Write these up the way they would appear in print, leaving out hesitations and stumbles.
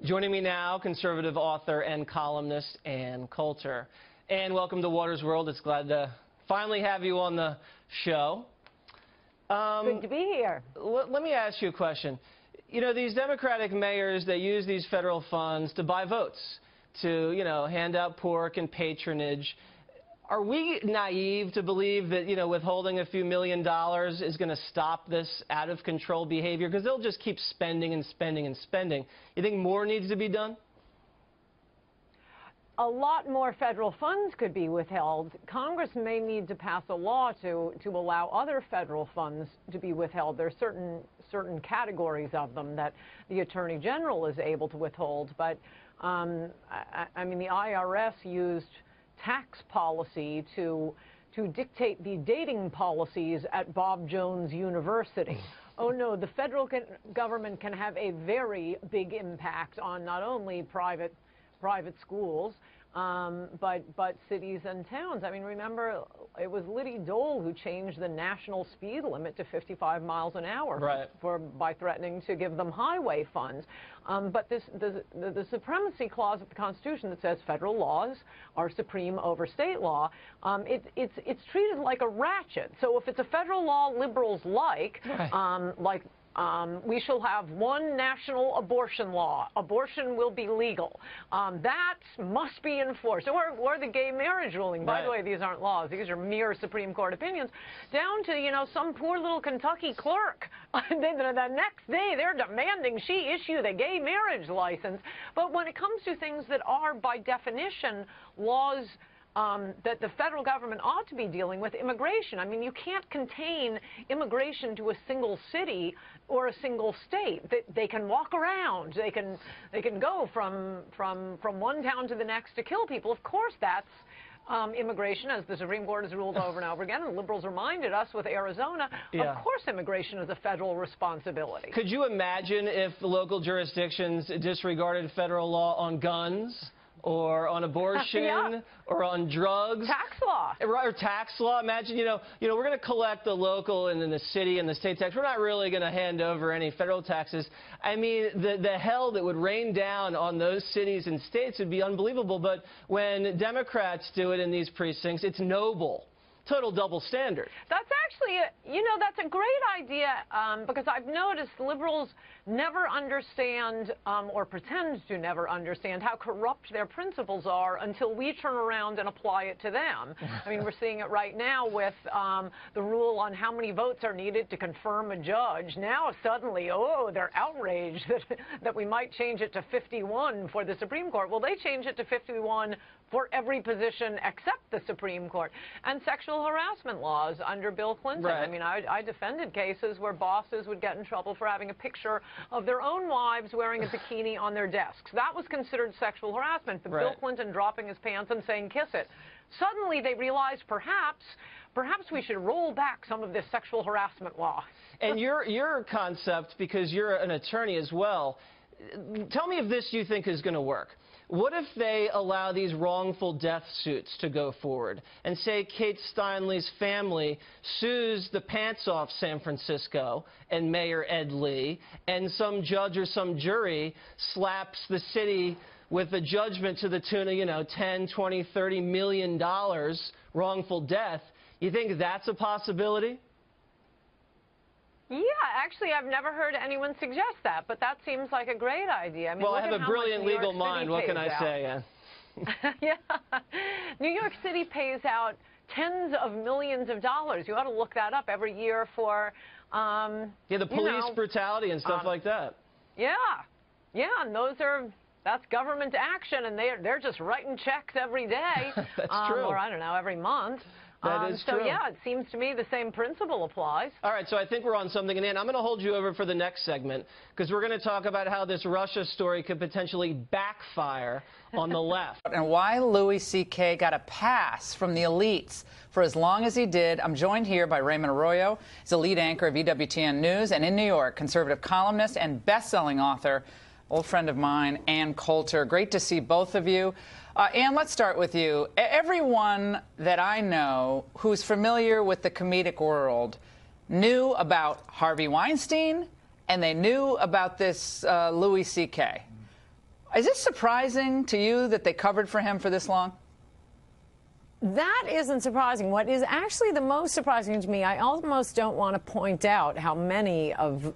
Joining me now, conservative author and columnist Ann Coulter. Ann, welcome to Water's World. It's glad to finally have you on the show. Good to be here. Let me ask you a question. You know, these Democratic mayors, they use these federal funds to buy votes, to, hand out pork and patronage. Are we naive to believe that, withholding a few $1 million is going to stop this out-of-control behavior? Because they'll just keep spending and spending and spending. You think more needs to be done? A lot more federal funds could be withheld. Congress may need to pass a law to allow other federal funds to be withheld. There are certain categories of them that the Attorney General is able to withhold. But, I mean, the IRS used tax policy to dictate the dating policies at Bob Jones University. Oh no, the federal government can have a very big impact on not only private schools, but cities and towns. I mean, remember, it was Liddy Dole who changed the national speed limit to 55 miles an hour by threatening to give them highway funds. But the supremacy clause of the Constitution that says federal laws are supreme over state law, it's treated like a ratchet. So if it's a federal law liberals like, we shall have one national abortion law. Abortion will be legal. That must be enforced. Or the gay marriage ruling. By the way, these aren't laws. These are mere Supreme Court opinions. Down to, some poor little Kentucky clerk. The next day, they're demanding she issue the gay marriage license. But when it comes to things that are, by definition, laws that the federal government ought to be dealing with, immigration. I mean, you can't contain immigration to a single city or a single state. They can walk around. They can go from one town to the next to kill people. Of course, that's immigration, as the Supreme Court has ruled over and over again, and liberals reminded us with Arizona. Of course, immigration is a federal responsibility. Could you imagine if the local jurisdictions disregarded federal law on guns? Or on abortion, or on drugs. Tax law. Or tax law. Imagine, we're going to collect the local and then the city and the state tax. We're not really going to hand over any federal taxes. I mean, the hell that would rain down on those cities and states would be unbelievable. But when Democrats do it in these precincts, it's noble. Total double standard. That's actually, that's a great idea because I've noticed liberals never understand or pretend to never understand how corrupt their principles are until we turn around and apply it to them. I mean, we're seeing it right now with the rule on how many votes are needed to confirm a judge. Now suddenly, they're outraged that we might change it to 51 for the Supreme Court. Well, they changed it to 51 for every position except the Supreme Court. And sexual harassment laws under Bill Clinton. I mean, I defended cases where bosses would get in trouble for having a picture of their own wives wearing a bikini on their desks. That was considered sexual harassment. But Bill Clinton dropping his pants and saying, "Kiss it." Suddenly they realized perhaps we should roll back some of this sexual harassment law. And your concept, because you're an attorney as well, tell me if this you think is going to work. What if they allow these wrongful death suits to go forward and say Kate Steinle's family sues the pants off San Francisco and Mayor Ed Lee, and some judge or some jury slaps the city with a judgment to the tune of, $10, $20, $30 million wrongful death? You think that's a possibility? Yeah, actually, I've never heard anyone suggest that, but that seems like a great idea. I mean, well, I have a brilliant legal mind. What can I say? Yeah. New York City pays out tens of millions of dollars. You ought to look that up every year for, the police brutality and stuff like that. Yeah, and that's government action, and they're just writing checks every day. That's true. Or, I don't know, every month. That is true. So, yeah, it seems to me the same principle applies. All right, so I think we're on something. And, Ann, I'm going to hold you over for the next segment because we're going to talk about how this Russia story could potentially backfire on the left. And why Louis C.K. got a pass from the elites for as long as he did. I'm joined here by Raymond Arroyo. He's a lead anchor of EWTN News, and in New York, conservative columnist and best-selling author, old friend of mine, Ann Coulter. Great to see both of you. Ann, let's start with you. Everyone that I know who's familiar with the comedic world knew about Harvey Weinstein, and they knew about this Louis C.K. Is this surprising to you that they covered for him for this long? That isn't surprising. What is actually the most surprising to me, I almost don't want to point out how many of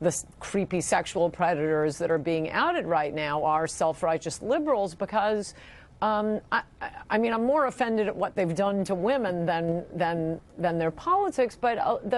the creepy sexual predators that are being outed right now are self-righteous liberals, because I mean, I'm more offended at what they've done to women than their politics, but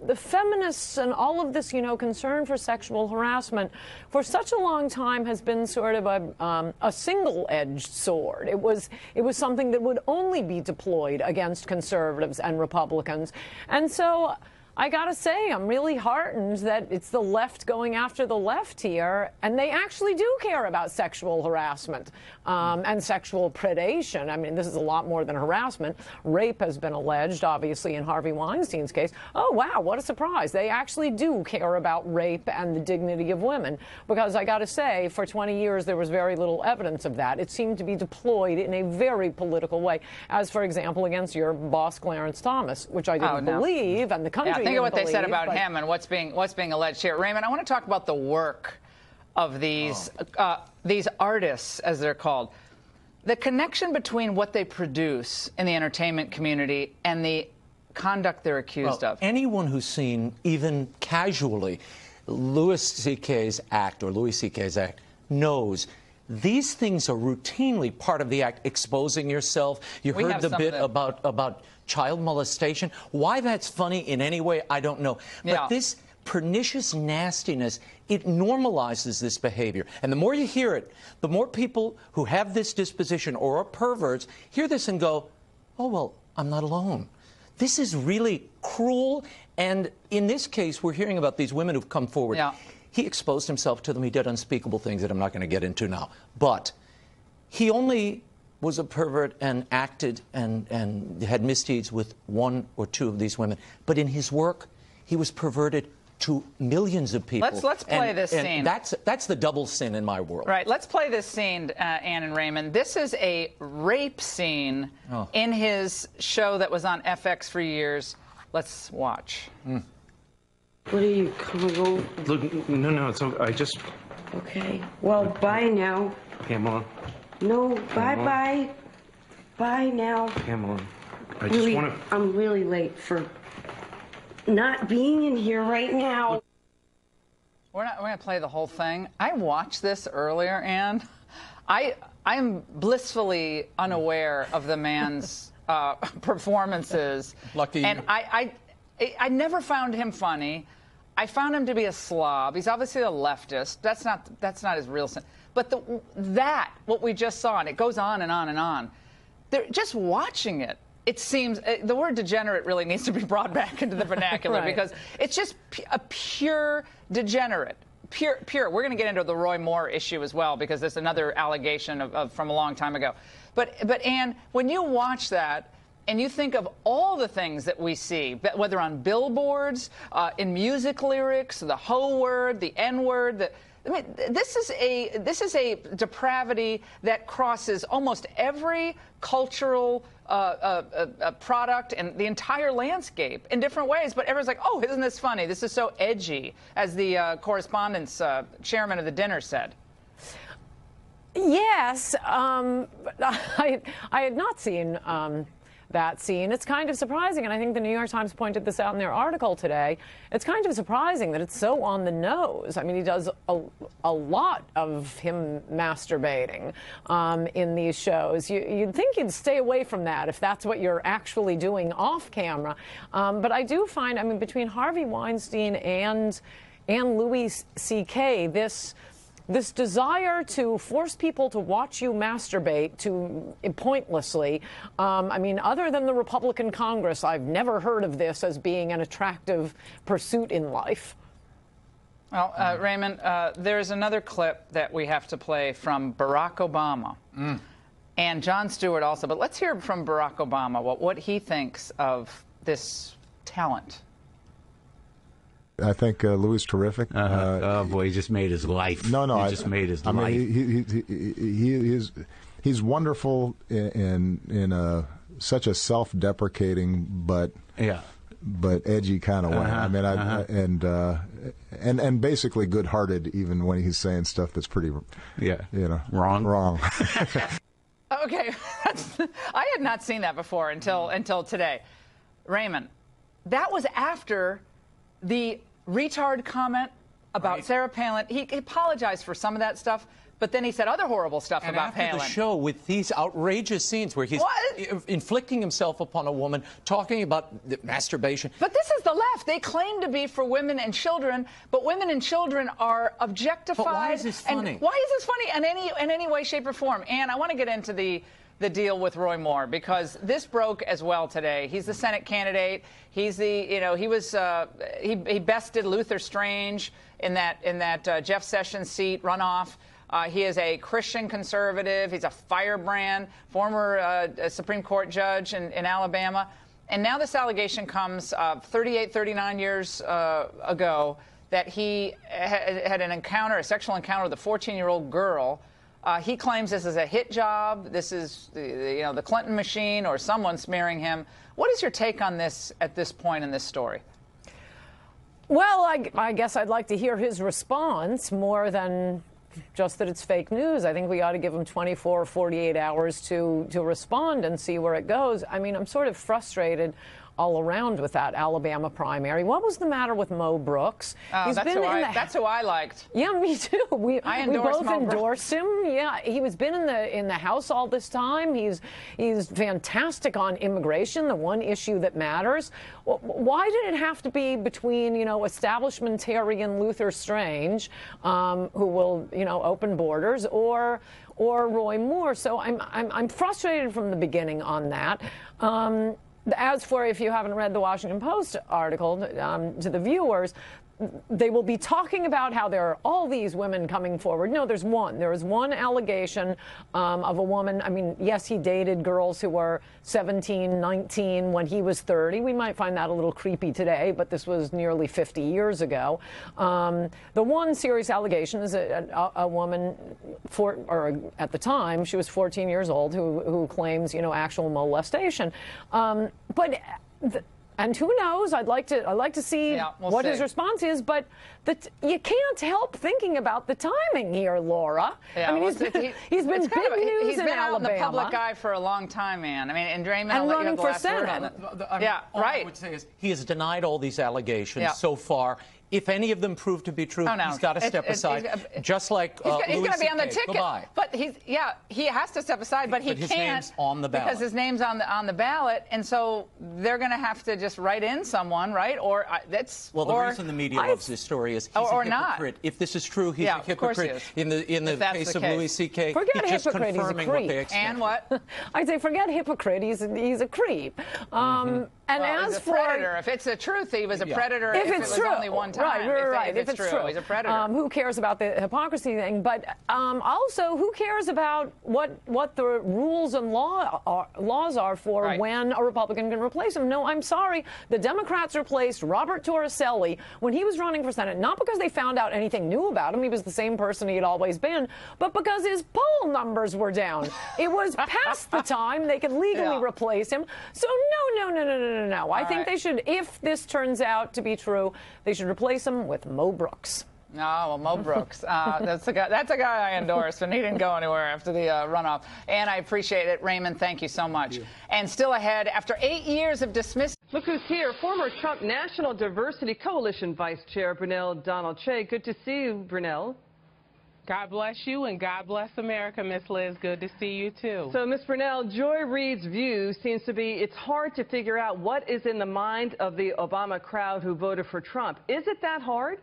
the feminists and all of this, concern for sexual harassment for such a long time has been sort of a single-edged sword. It was something that would only be deployed against conservatives and Republicans. And so I got to say, I'm really heartened that it's the left going after the left here, and they actually do care about sexual harassment and sexual predation. I mean, this is a lot more than harassment. Rape has been alleged, obviously, in Harvey Weinstein's case. Oh, wow, what a surprise. They actually do care about rape and the dignity of women, because I got to say, for 20 years, there was very little evidence of that. It seemed to be deployed in a very political way, as, for example, against your boss, Clarence Thomas, which I didn't believe, and the country think of what they said about him and what's being alleged here. Raymond, I want to talk about the work of these artists, as they're called. The connection between what they produce in the entertainment community and the conduct they're accused of. Anyone who's seen, even casually, Louis C.K.'s act knows these things are routinely part of the act. Exposing yourself. You heard the bit about child molestation. Why that's funny in any way, I don't know. But this pernicious nastiness, it normalizes this behavior. And the more you hear it, the more people who have this disposition or are perverts hear this and go, oh, well, I'm not alone. This is really cruel. And in this case, we're hearing about these women who've come forward. He exposed himself to them. He did unspeakable things that I'm not going to get into now. But he only was a pervert and acted and had misdeeds with one or two of these women. But in his work, he was perverted to millions of people. Let's play this scene. That's the double sin in my world. Right. Let's play this scene, Ann and Raymond. This is a rape scene in his show that was on FX for years. Let's watch. What are you coming over? Look, no, it's okay. I just... Okay. Well, bye now. Pamela. No, bye-bye. Bye now. Pamela, I really, just want to... I'm really late for not being in here right now. We're going to play the whole thing. I watched this earlier, Ann. I'm blissfully unaware of the man's performances. Lucky you. And I never found him funny. I found him to be a slob. He's obviously a leftist. That's not his real sin. But what we just saw, and it goes on and on and on. Just watching it, it seems the word degenerate really needs to be brought back into the vernacular because it's just a pure degenerate. Pure. We're going to get into the Roy Moore issue as well because there's another allegation from a long time ago. But Ann, when you watch that, and you think of all the things that we see, whether on billboards, in music lyrics, the ho word, the N word. I mean, this is a depravity that crosses almost every cultural product and the entire landscape in different ways. But everyone's like, "Oh, isn't this funny? This is so edgy," as the correspondence chairman of the dinner said. Yes, I had not seen that scene. It's kind of surprising, and I think the New York Times pointed this out in their article today. It's kind of surprising that it's so on the nose. I mean, he does a lot of him masturbating in these shows. You'd think you'd stay away from that if that's what you're actually doing off camera. But I do find, I mean, between Harvey Weinstein and Louis C.K., this desire to force people to watch you masturbate pointlessly, I mean, other than the Republican Congress, I've never heard of this as being an attractive pursuit in life. Well, Raymond, there's another clip that we have to play from Barack Obama. And Jon Stewart also. But let's hear from Barack Obama what he thinks of this talent. I think Louis is terrific. Oh boy, he just made his life. No, he just made his life. Mean, he's wonderful in such a self-deprecating but but edgy kind of way. I mean, and basically good-hearted, even when he's saying stuff that's pretty, wrong. Okay, I had not seen that before until today. Raymond, that was after the retard comment about Sarah Palin. He apologized for some of that stuff, but then he said other horrible stuff about Palin. And after the show, with these outrageous scenes where he's inflicting himself upon a woman, talking about masturbation. But this is the left. They claim to be for women and children, but women and children are objectified. But why is this funny? And why is this funny in any way, shape, or form? And I want to get into the deal with Roy Moore, because this broke as well today. He's the Senate candidate. He's he bested Luther Strange in that Jeff Sessions seat runoff. He is a Christian conservative. He's a firebrand, former Supreme Court judge in Alabama. And now this allegation comes 38, 39 years ago that he had a sexual encounter with a 14-year-old girl. He claims this is a hit job. This is the Clinton machine or someone smearing him. What is your take on this at this point in this story? Well, I guess I'd like to hear his response more than just that it's fake news. I think we ought to give him 24 or 48 hours to respond and see where it goes. I mean, I'm sort of frustrated all around with that Alabama primary. What was the matter with Mo Brooks? That's who I liked. Yeah, me too. We both endorsed him. Yeah, he's been in the House all this time. He's fantastic on immigration, the one issue that matters. Why did it have to be between establishmentarian Luther Strange, who will open borders, or Roy Moore? So I'm frustrated from the beginning on that. As for, if you haven't read the Washington Post article, to the viewers, they will be talking about how there are all these women coming forward. No, there's one. There is one allegation of a woman. I mean, yes, he dated girls who were 17, 19 when he was 30. We might find that a little creepy today, but this was nearly 50 years ago. The one serious allegation is a woman, at the time, she was 14 years old, who claims, actual molestation. And who knows? I'd like to see what his response is. But you can't help thinking about the timing here, Laura. Yeah, I mean, he's been big news in Alabama. Out in the public eye for a long time, man. I mean, and Draymond, and running for Senate. All I would say is he has denied all these allegations so far. If any of them prove to be true, he's got to step aside, just like he's going to be on the ticket. Goodbye. But he has to step aside, but he can't. His name's on the ballot. Because his name's on the ballot, and so they're going to have to just write in someone, right? Or that's the reason the media loves this story is he's a hypocrite. Not. If this is true, he's a hypocrite. In the case of Louis C.K., forget he's just hypocrite, confirming he's a what they creep. expect. And what? I'd say forget hypocrite. He's a creep. And as he's a for predator, if it's the truth, he was a predator. If it it's was true, only one time. Right. If it's true, he's a predator. Who cares about the hypocrisy thing? But also, who cares about what the rules and laws are for when a Republican can replace him? No, I'm sorry. The Democrats replaced Robert Torricelli when he was running for Senate, not because they found out anything new about him. He was the same person he had always been, but because his poll numbers were down. It was past the time they could legally replace him. So no. I think they should, if this turns out to be true, they should replace him with Mo Brooks. Oh, well, Mo Brooks. That's a guy I endorse, and he didn't go anywhere after the runoff. And I appreciate it. Raymond, thank you so much. And still ahead, after 8 years of dismissal. Look who's here, former Trump National Diversity Coalition Vice Chair Brunel Donald Che. Good to see you, Brunel. God bless you, and God bless America, Miss Liz. Good to see you, too. So, Ms. Brunel, Joy Reid's view seems to be it's hard to figure out what is in the mind of the Obama crowd who voted for Trump. Is it that hard?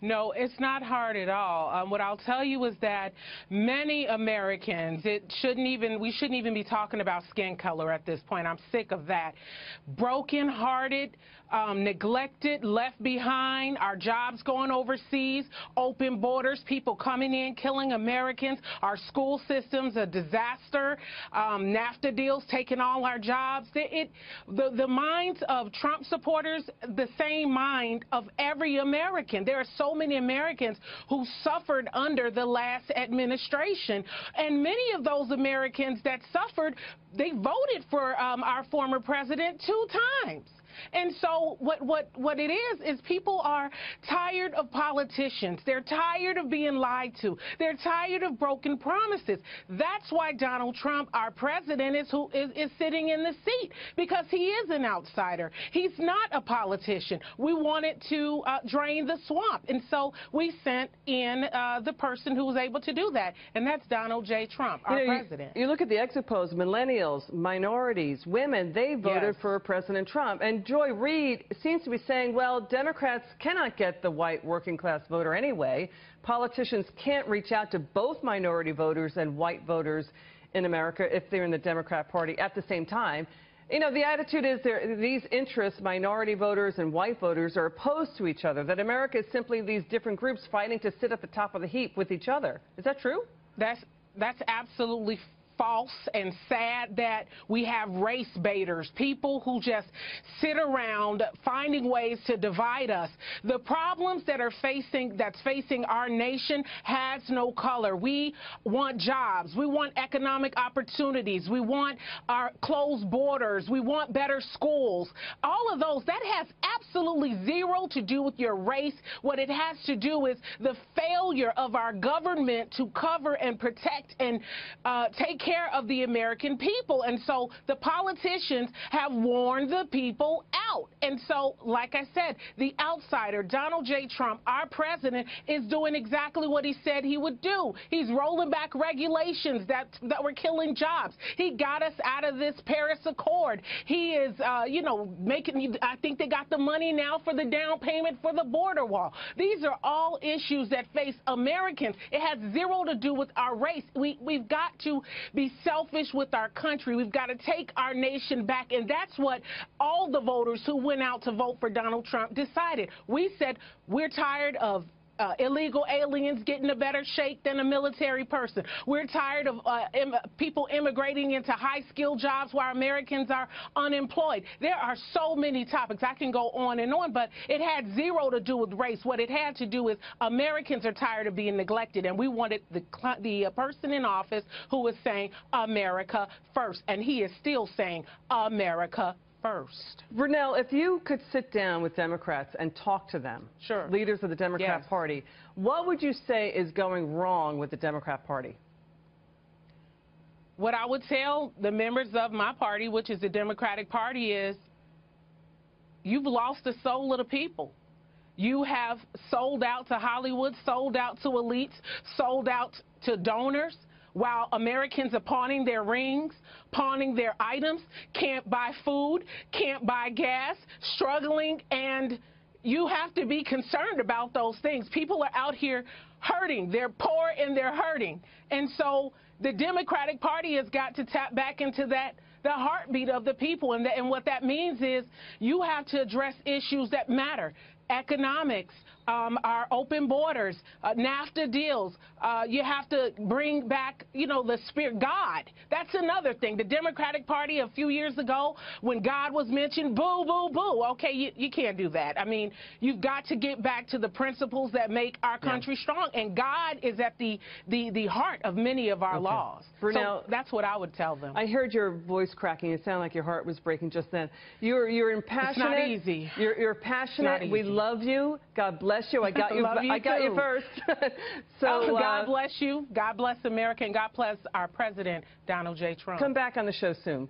No, it's not hard at all. What I'll tell you is that many Americans, we shouldn't even be talking about skin color at this point. I'm sick of that. Broken-hearted, neglected, left behind, our jobs going overseas, open borders, people coming in, killing Americans, our school system's a disaster, NAFTA deals taking all our jobs. The minds of Trump supporters, the same mind of every American. There are so many Americans who suffered under the last administration, and many of those Americans that suffered, they voted for our former president 2 times. And so what it is people are tired of politicians. They're tired of being lied to. They're tired of broken promises. That's why Donald Trump, our president, is sitting in the seat, because he is an outsider. He's not a politician. We wanted to drain the swamp, and so we sent in the person who was able to do that, and that's Donald J. Trump, our president. You look at the exit polls, millennials, minorities, women, they voted for President Trump. And Joy Reid seems to be saying, well, Democrats cannot get the white working class voter anyway. Politicians can't reach out to both minority voters and white voters in America if they're in the Democrat Party at the same time. You know, the attitude is these interests, minority voters and white voters, are opposed to each other, that America is simply these different groups fighting to sit at the top of the heap with each other. Is that true? That's absolutely false and sad that we have race baiters, people who just sit around finding ways to divide us. The problems that's facing our nation has no color. We want jobs. We want economic opportunities. We want our closed borders. We want better schools. All of those, that has absolutely zero to do with your race. What it has to do is the failure of our government to cover and protect and take care of the American people. And so the politicians have worn the people out. And so, like I said, the outsider, Donald J. Trump, our president, is doing exactly what he said he would do. He's rolling back regulations that were killing jobs. He got us out of this Paris Accord. He is, making, I think they got the money now for the down payment for the border wall. These are all issues that face Americans. It has zero to do with our race. We've got to be selfish with our country. We've got to take our nation back, and that's what all the voters who went out to vote for Donald Trump decided. We said we're tired of illegal aliens getting a better shake than a military person. We're tired of people immigrating into high-skilled jobs while Americans are unemployed. There are so many topics. I can go on and on, but it had zero to do with race. What it had to do is Americans are tired of being neglected, and we wanted the person in office who was saying America first, and he is still saying America first. Vernell, if you could sit down with Democrats and talk to them, leaders of the Democrat Party, what would you say is going wrong with the Democrat Party? What I would tell the members of my party, which is the Democratic Party, is you've lost the soul of the people. You have sold out to Hollywood, sold out to elites, sold out to donors, while Americans are pawning their rings, pawning their items, can't buy food, can't buy gas, struggling, and you have to be concerned about those things. People are out here hurting. They're poor and they're hurting. And so the Democratic Party has got to tap back into the heartbeat of the people. And what that means is you have to address issues that matter. Economics, our open borders, NAFTA deals. You have to bring back, the spirit, God. That's another thing. The Democratic Party a few years ago, when God was mentioned, boo, boo, boo. Okay, you can't do that. I mean, you've got to get back to the principles that make our country strong. And God is at the heart of many of our laws. Vernell, so that's what I would tell them. I heard your voice cracking. It sounded like your heart was breaking just then. You're impassionate. It's not easy. You're passionate. We love you. God bless you. I got you. I got you first. So God bless you. God bless America, and God bless our president, Donald J. Trump. Come back on the show soon.